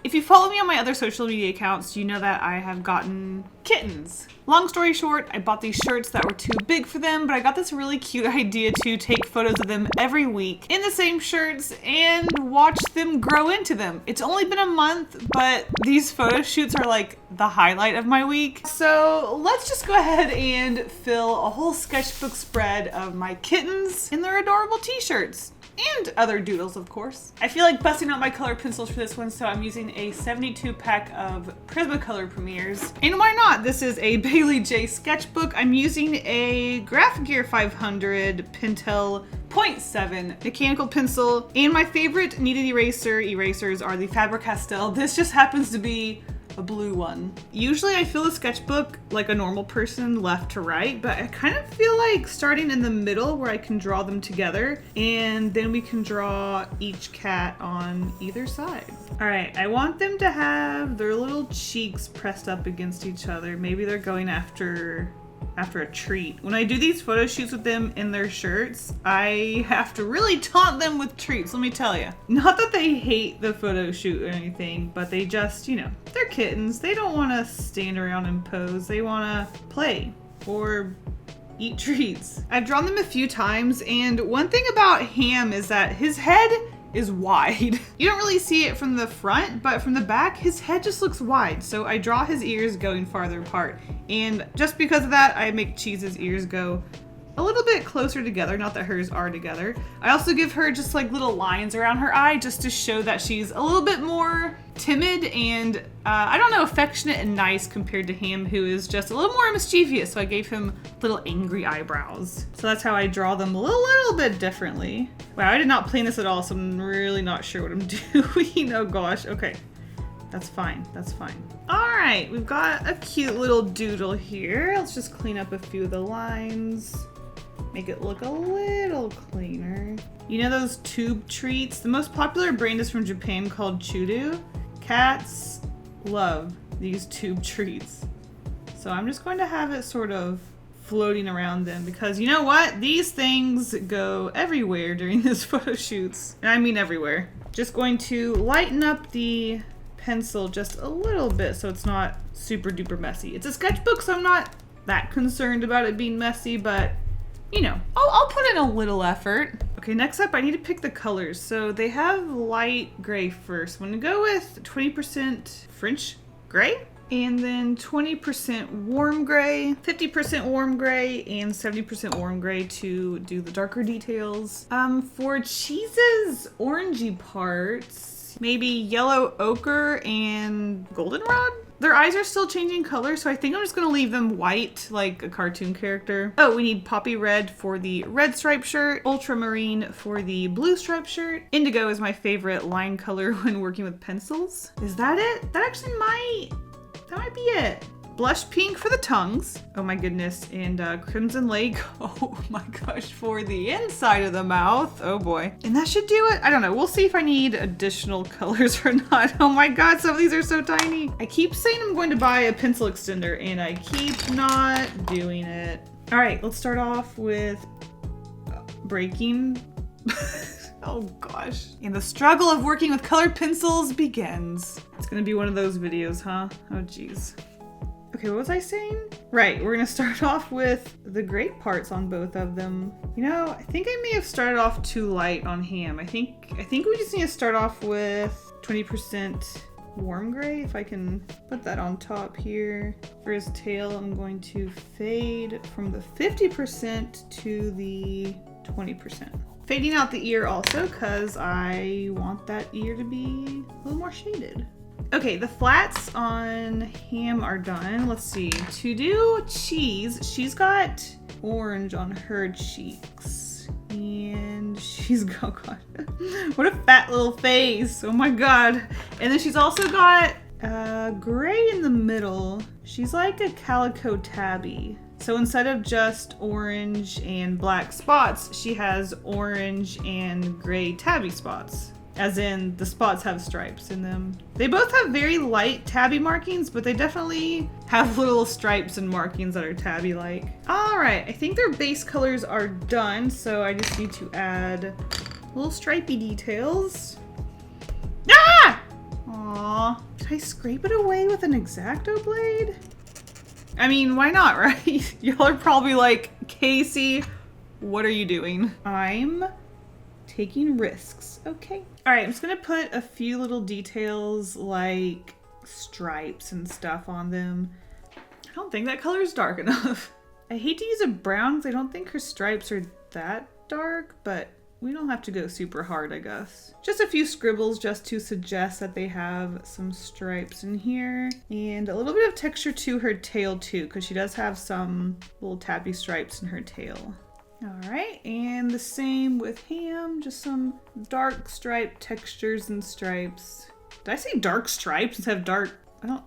If you follow me on my other social media accounts, you know that I have gotten kittens. Long story short, I bought these shirts that were too big for them, but I got this really cute idea to take photos of them every week in the same shirts and watch them grow into them. It's only been a month, but these photo shoots are like the highlight of my week. So let's just go ahead and fill a whole sketchbook spread of my kittens in their adorable t-shirts. And other doodles, of course. I feel like busting out my color pencils for this one, so I'm using a 72 pack of Prismacolor Premieres. And why not? This is a Bailey J sketchbook. I'm using a Graph Gear 500 Pentel 0.7 mechanical pencil. And my favorite kneaded erasers are the Faber-Castell. This just happens to be a blue one. Usually I fill a sketchbook like a normal person, left to right, but I kind of feel like starting in the middle where I can draw them together, and then we can draw each cat on either side. All right, I want them to have their little cheeks pressed up against each other. Maybe they're going after a treat. When I do these photo shoots with them in their shirts, I have to really taunt them with treats, let me tell you. Not that they hate the photo shoot or anything, but they just, you know, they're kittens. They don't want to stand around and pose. They want to play or eat treats. I've drawn them a few times, and one thing about Ham is that his head is wide. You don't really see it from the front, but from the back, his head just looks wide. So I draw his ears going farther apart. And just because of that, I make Cheese's ears go a little bit closer together. Not that hers are together. I also give her just like little lines around her eye just to show that she's a little bit more timid and, I don't know, affectionate and nice compared to Ham, who is just a little more mischievous. So I gave him little angry eyebrows. So that's how I draw them a little bit differently. Wow, I did not plan this at all, so I'm really not sure what I'm doing. Oh gosh, okay. That's fine, that's fine. All right, we've got a cute little doodle here. Let's just clean up a few of the lines. Make it look a little cleaner. You know those tube treats? The most popular brand is from Japan called Chudu. Cats love these tube treats. So I'm just going to have it sort of floating around them because you know what? These things go everywhere during this photo shoots. And I mean everywhere. Just going to lighten up the pencil just a little bit so it's not super duper messy. It's a sketchbook, so I'm not that concerned about it being messy, but you know, I'll put in a little effort. Okay, next up, I need to pick the colors. So they have light gray first. I'm gonna go with 20% French gray, and then 20% warm gray, 50% warm gray, and 70% warm gray to do the darker details. For Cheese's orangey parts, maybe yellow ochre and goldenrod. Their eyes are still changing color, so I think I'm just gonna leave them white like a cartoon character. Oh, we need poppy red for the red striped shirt, ultramarine for the blue striped shirt. Indigo is my favorite line color when working with pencils. Is that it? That actually might be it. Blush pink for the tongues. Oh my goodness. And crimson lake. Oh my gosh, for the inside of the mouth. Oh boy. And that should do it. I don't know. We'll see if I need additional colors or not. Oh my god, some of these are so tiny. I keep saying I'm going to buy a pencil extender and I keep not doing it. All right, let's start off with breaking. Oh gosh. And the struggle of working with colored pencils begins. It's gonna be one of those videos, huh? Oh geez. Okay, what was I saying? Right, we're gonna start off with the gray parts on both of them. You know, I think I may have started off too light on Ham. I think we just need to start off with 20% warm gray, if I can put that on top here. For his tail, I'm going to fade from the 50% to the 20%. Fading out the ear also, because I want that ear to be a little more shaded. Okay, the flats on Ham are done. Let's see. To do Cheese, she's got orange on her cheeks. And she's got, oh god, what a fat little face. Oh my god. And then she's also got gray in the middle. She's like a calico tabby. So instead of just orange and black spots, she has orange and gray tabby spots. As in, the spots have stripes in them. They both have very light tabby markings, but they definitely have little stripes and markings that are tabby-like. All right, I think their base colors are done, so I just need to add little stripey details. Ah! Aw, can I scrape it away with an X-Acto blade? I mean, why not, right? Y'all are probably like, Kasey, what are you doing? I'm taking risks, okay. All right, I'm just gonna put a few little details like stripes and stuff on them. I don't think that color is dark enough. I hate to use a brown because I don't think her stripes are that dark, but we don't have to go super hard, I guess. Just a few scribbles just to suggest that they have some stripes in here. And a little bit of texture to her tail too, because she does have some little tappy stripes in her tail. All right, and the same with Ham, just some dark stripe textures and stripes. Did I say dark stripes instead of dark? I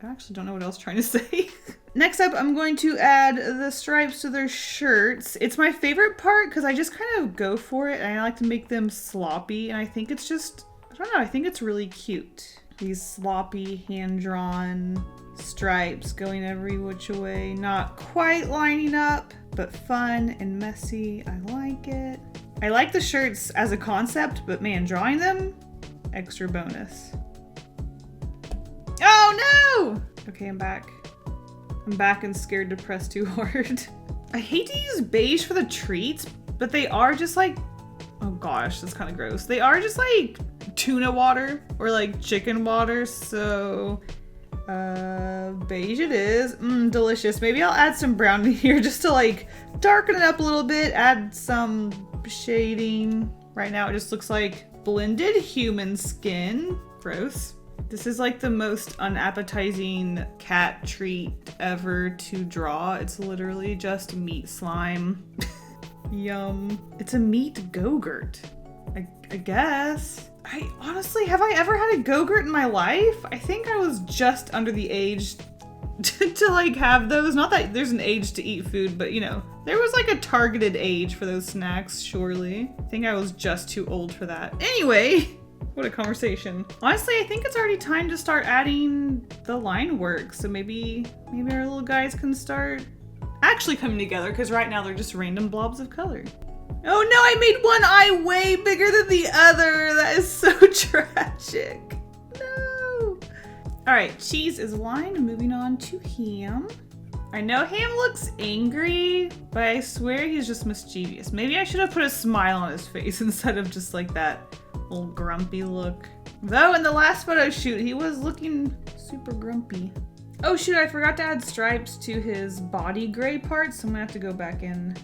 actually don't know what else I'm trying to say. Next up, I'm going to add the stripes to their shirts. It's my favorite part because I just kind of go for it and I like to make them sloppy. And I think it's just, I don't know, I think it's really cute. These sloppy hand-drawn stripes going every which way. Not quite lining up, but fun and messy. I like it. I like the shirts as a concept, but man, drawing them, extra bonus. Oh no! Okay, I'm back. I'm back and scared to press too hard. I hate to use beige for the treats, but they are just like, oh gosh, that's kind of gross. They are just like tuna water or like chicken water, so beige it is. Delicious. Maybe I'll add some brown in here just to like darken it up a little bit, add some shading. Right now it just looks like blended human skin. Gross. This is like the most unappetizing cat treat ever to draw. It's literally just meat slime. Yum. It's a meat Go-Gurt, I guess. I honestly, have I ever had a Go-Gurt in my life? I think I was just under the age to like have those. Not that there's an age to eat food, but you know, there was like a targeted age for those snacks, surely. I think I was just too old for that. Anyway. What a conversation. Honestly, I think it's already time to start adding the line work. So maybe our little guys can start actually coming together because right now they're just random blobs of color. Oh no, I made one eye way bigger than the other. That is so tragic. No. All right, Cheese is lined. Moving on to Ham. I know Ham looks angry, but I swear he's just mischievous. Maybe I should have put a smile on his face instead of just like that little grumpy look. Though in the last photo shoot, he was looking super grumpy. Oh shoot, I forgot to add stripes to his body gray part, so I'm gonna have to go back and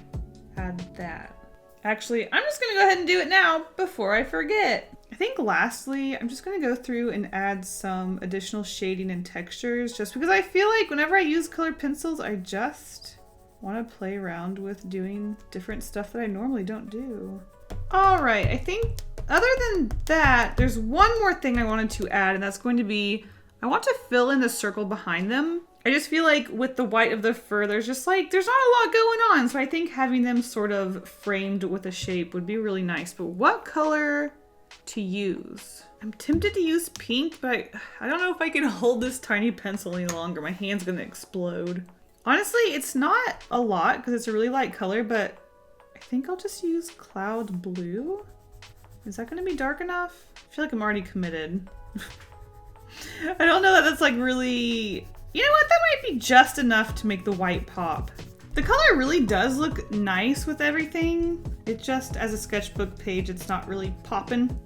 add that. Actually, I'm just gonna go ahead and do it now before I forget. I think lastly, I'm just gonna go through and add some additional shading and textures just because I feel like whenever I use colored pencils, I just want to play around with doing different stuff that I normally don't do. All right, I think other than that, there's one more thing I wanted to add, and that's going to be, I want to fill in the circle behind them. I just feel like with the white of the fur, there's not a lot going on. So I think having them sort of framed with a shape would be really nice. But what color to use? I'm tempted to use pink, but I don't know if I can hold this tiny pencil any longer. My hand's gonna explode. Honestly, it's not a lot because it's a really light color, but I think I'll just use cloud blue. Is that gonna be dark enough? I feel like I'm already committed. I don't know that that's like really, you know what? That might be just enough to make the white pop. The color really does look nice with everything. It just, as a sketchbook page, it's not really popping.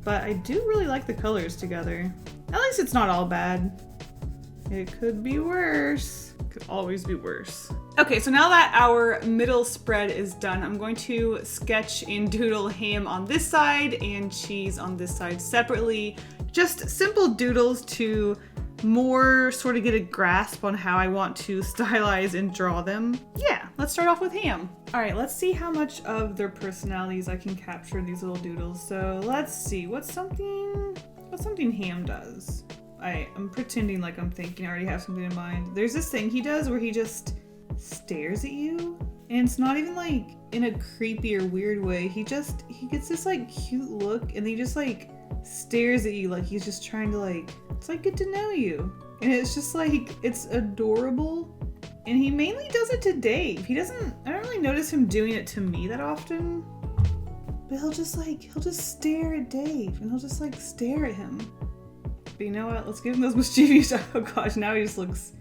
But I do really like the colors together. At least it's not all bad. It could be worse. Could always be worse. Okay, so now that our middle spread is done, I'm going to sketch and doodle Ham on this side and Cheese on this side separately. Just simple doodles to more sort of get a grasp on how I want to stylize and draw them. Yeah, let's start off with Ham. All right, let's see how much of their personalities I can capture in these little doodles. So let's see, what's something Ham does? I'm pretending like I'm thinking I already have something in mind. There's this thing he does where he just stares at you, and it's not even like in a creepy or weird way. He gets this like cute look, and then he just like stares at you like he's just trying to like, it's like get to know you. And it's just like, it's adorable. And he mainly does it to Dave. I don't really notice him doing it to me that often, but he'll just stare at Dave, and he'll just like stare at him. But you know what? Let's give him those mischievous. Oh gosh, now he just looks.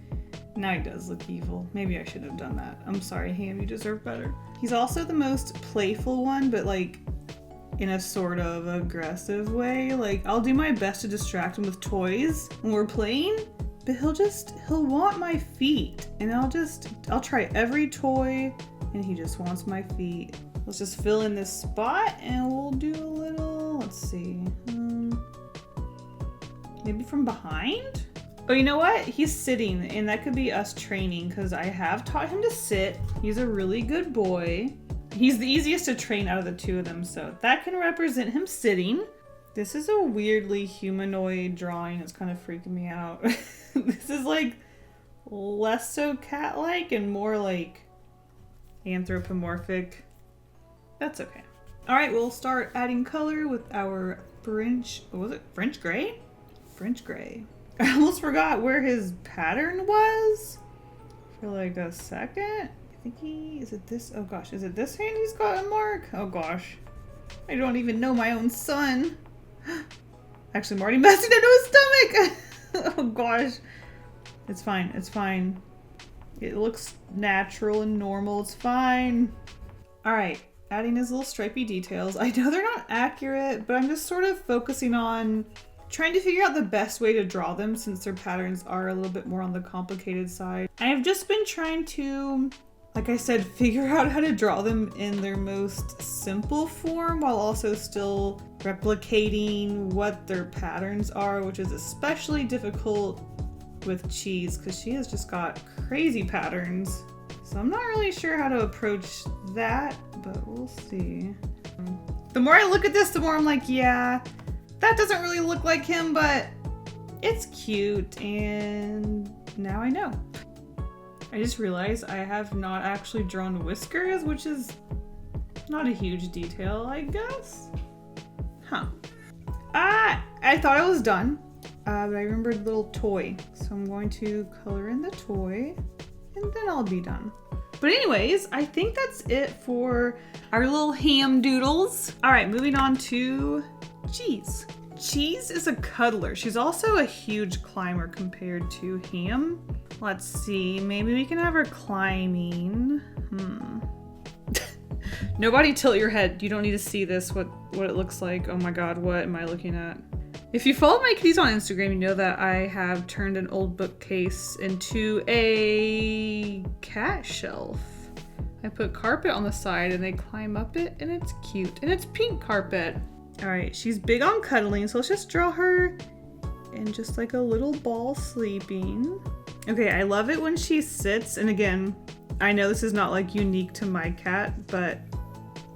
Now he does look evil. Maybe I shouldn't have done that. I'm sorry, Ham. You deserve better. He's also the most playful one, but like in a sort of aggressive way. Like I'll do my best to distract him with toys when we're playing, but he'll want my feet, and I'll try every toy, and he just wants my feet. Let's just fill in this spot, and we'll do a little. Let's see. Maybe from behind? Oh, you know what? He's sitting, and that could be us training because I have taught him to sit. He's a really good boy. He's the easiest to train out of the two of them, so that can represent him sitting. This is a weirdly humanoid drawing. It's kind of freaking me out. This is like less so cat-like and more like anthropomorphic. That's okay. All right, we'll start adding color with our French, what was it? French gray? French gray. I almost forgot where his pattern was for like a second. I think is it this? Oh gosh, is it this hand he's got a mark? Oh gosh. I don't even know my own son. Actually, I'm already messing into his stomach. Oh gosh. It's fine, it's fine. It looks natural and normal, it's fine. All right, adding his little stripy details. I know they're not accurate, but I'm just sort of focusing on trying to figure out the best way to draw them since their patterns are a little bit more on the complicated side. I have just been trying to, like I said, figure out how to draw them in their most simple form while also still replicating what their patterns are, which is especially difficult with Cheese because she has just got crazy patterns. So I'm not really sure how to approach that, but we'll see. The more I look at this, the more I'm like, yeah, that doesn't really look like him, but it's cute, and now I know. I just realized I have not actually drawn whiskers, which is not a huge detail, I guess. Huh. I thought I was done, but I remembered a little toy. So I'm going to color in the toy, and then I'll be done. But anyways, I think that's it for our little ham doodles. All right, moving on to Cheese. Cheese is a cuddler. She's also a huge climber compared to Ham. Let's see, maybe we can have her climbing. Nobody tilt your head. You don't need to see this, what it looks like. Oh my God, what am I looking at? If you follow my kitties on Instagram, you know that I have turned an old bookcase into a cat shelf. I put carpet on the side and they climb up it, and it's cute. And it's pink carpet. All right, she's big on cuddling, so let's just draw her in just like a little ball sleeping. Okay, I love it when she sits, and again, I know this is not like unique to my cat, but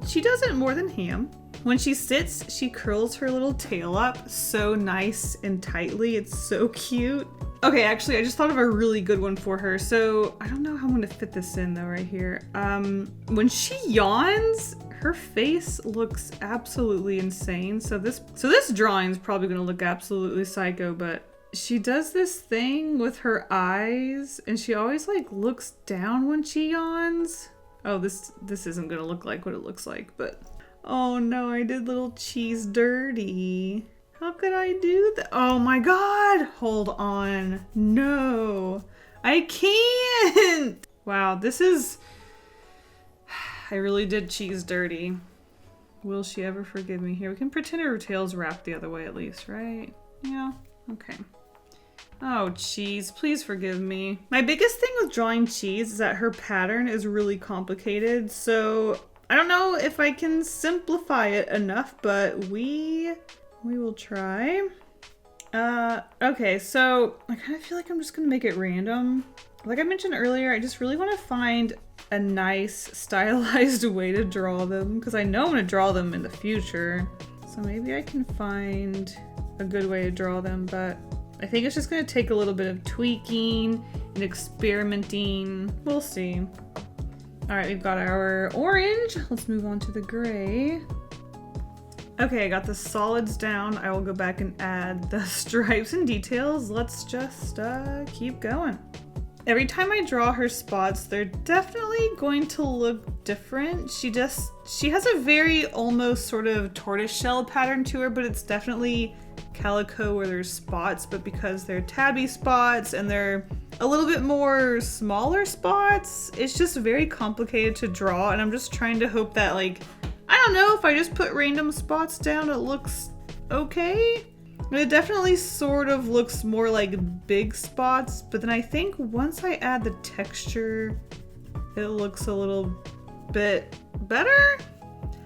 she does it more than Ham. When she sits, she curls her little tail up so nice and tightly. It's so cute. Okay, actually, I just thought of a really good one for her. So I don't know how I'm gonna fit this in though right here. When she yawns, her face looks absolutely insane. So this drawing is probably gonna look absolutely psycho, but she does this thing with her eyes, and she always like looks down when she yawns. Oh, this isn't gonna look like what it looks like, but oh no, I did little Cheese dirty. How could I do that? Oh my God, hold on. No, I can't. Wow, I really did Cheese dirty. Will she ever forgive me? Here, we can pretend her tail's wrapped the other way at least, right? Yeah, okay. Oh, Cheese, please forgive me. My biggest thing with drawing Cheese is that her pattern is really complicated, so I don't know if I can simplify it enough, but we will try. Okay, so I kind of feel like I'm just gonna make it random. Like I mentioned earlier, I just really want to find a nice stylized way to draw them because I know I'm gonna draw them in the future. So maybe I can find a good way to draw them, but I think it's just gonna take a little bit of tweaking and experimenting. We'll see. All right, we've got our orange. Let's move on to the gray. Okay, I got the solids down. I will go back and add the stripes and details. Let's just keep going. Every time I draw her spots, they're definitely going to look different. She has a very almost sort of tortoiseshell pattern to her, but it's definitely calico where there's spots, but because they're tabby spots and they're a little bit more smaller spots, it's just very complicated to draw, and I'm just trying to hope that, like, I don't know, if I just put random spots down, it looks okay. It definitely sort of looks more like big spots, but then I think once I add the texture, it looks a little bit better.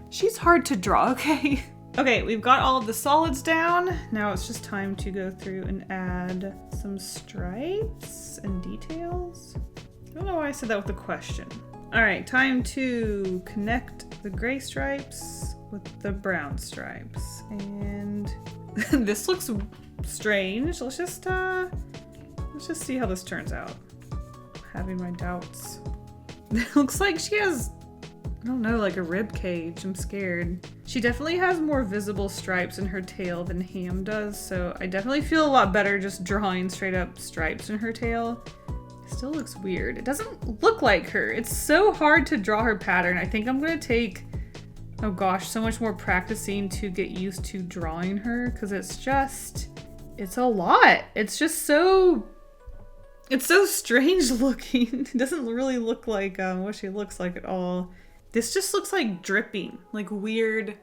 She's hard to draw, okay? Okay, we've got all of the solids down. Now it's just time to go through and add some stripes and details. I don't know why I said that with a question. All right, time to connect the gray stripes with the brown stripes. And this looks strange. Let's just see how this turns out. I'm having my doubts. It looks like she has, I don't know, like a rib cage. I'm scared. She definitely has more visible stripes in her tail than Ham does, so I definitely feel a lot better just drawing straight up stripes in her tail. It still looks weird. It doesn't look like her. It's so hard to draw her pattern. I think I'm gonna take, oh gosh, so much more practicing to get used to drawing her, because it's a lot. It's just so, it's so strange looking. It doesn't really look like what she looks like at all. This just looks like dripping, like weird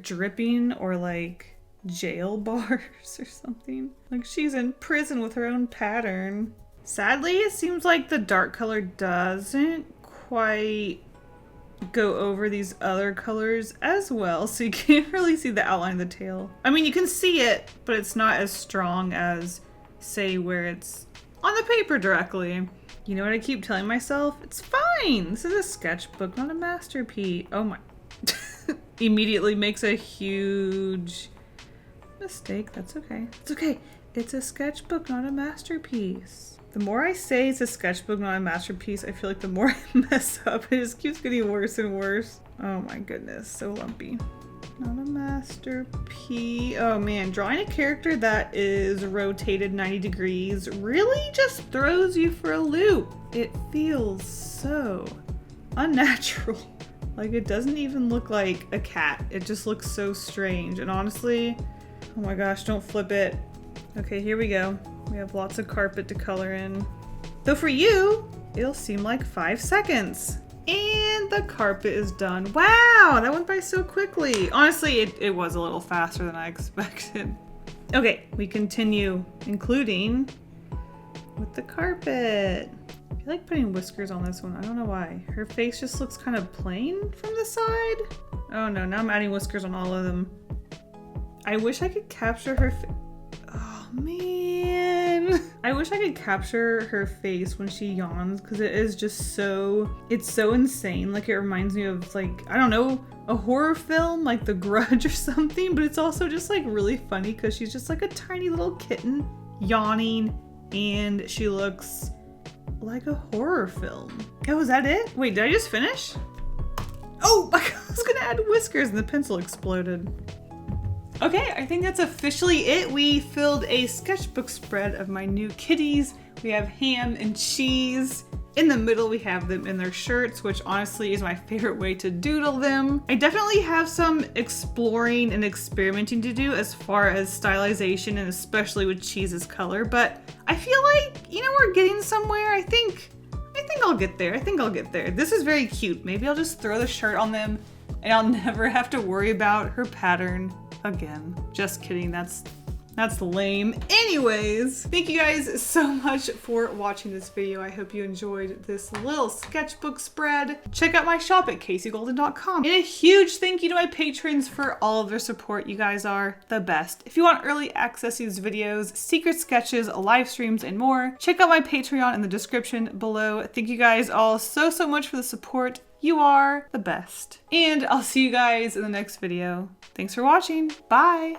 dripping, or like jail bars or something. Like she's in prison with her own pattern. Sadly, it seems like the dark color doesn't quite go over these other colors as well, so you can't really see the outline of the tail. I mean, you can see it, but it's not as strong as, say, where it's on the paper directly. You know what I keep telling myself? It's fine. This is a sketchbook, not a masterpiece. Oh my. Immediately makes a huge mistake. That's okay. It's okay. It's a sketchbook, not a masterpiece. The more I say it's a sketchbook, not a masterpiece, I feel like the more I mess up. It just keeps getting worse and worse. Oh my goodness, so lumpy. Not a masterpiece. Oh man, drawing a character that is rotated 90 degrees really just throws you for a loop. It feels so unnatural. Like it doesn't even look like a cat. It just looks so strange. And honestly, oh my gosh, don't flip it. Okay, here we go. We have lots of carpet to color in. Though for you, it'll seem like 5 seconds. And the carpet is done. Wow, that went by so quickly. Honestly, it was a little faster than I expected. Okay, we continue, including with the carpet. I feel like putting whiskers on this one. I don't know why. Her face just looks kind of plain from the side. Oh no, now I'm adding whiskers on all of them. I wish I could capture her face. Oh man. I wish I could capture her face when she yawns, because it is just so, it's so insane. Like it reminds me of, like, I don't know, a horror film like The Grudge or something, but it's also just like really funny because she's just like a tiny little kitten yawning and she looks like a horror film. Oh, is that it? Wait, did I just finish? Oh, I was gonna add whiskers and the pencil exploded. Okay, I think that's officially it. We filled a sketchbook spread of my new kitties. We have Ham and Cheese. In the middle, we have them in their shirts, which honestly is my favorite way to doodle them. I definitely have some exploring and experimenting to do as far as stylization, and especially with Cheese's color, but I feel like, you know, we're getting somewhere. I think I'll get there. I think I'll get there. This is very cute. Maybe I'll just throw the shirt on them and I'll never have to worry about her pattern again. Just kidding, that's lame. Anyways, thank you guys so much for watching this video. I hope you enjoyed this little sketchbook spread. Check out my shop at KaseyGolden.com. And a huge thank you to my patrons for all of their support. You guys are the best. If you want early access to these videos, secret sketches, live streams, and more, check out my Patreon in the description below. Thank you guys all so much for the support. You are the best. And I'll see you guys in the next video. Thanks for watching. Bye.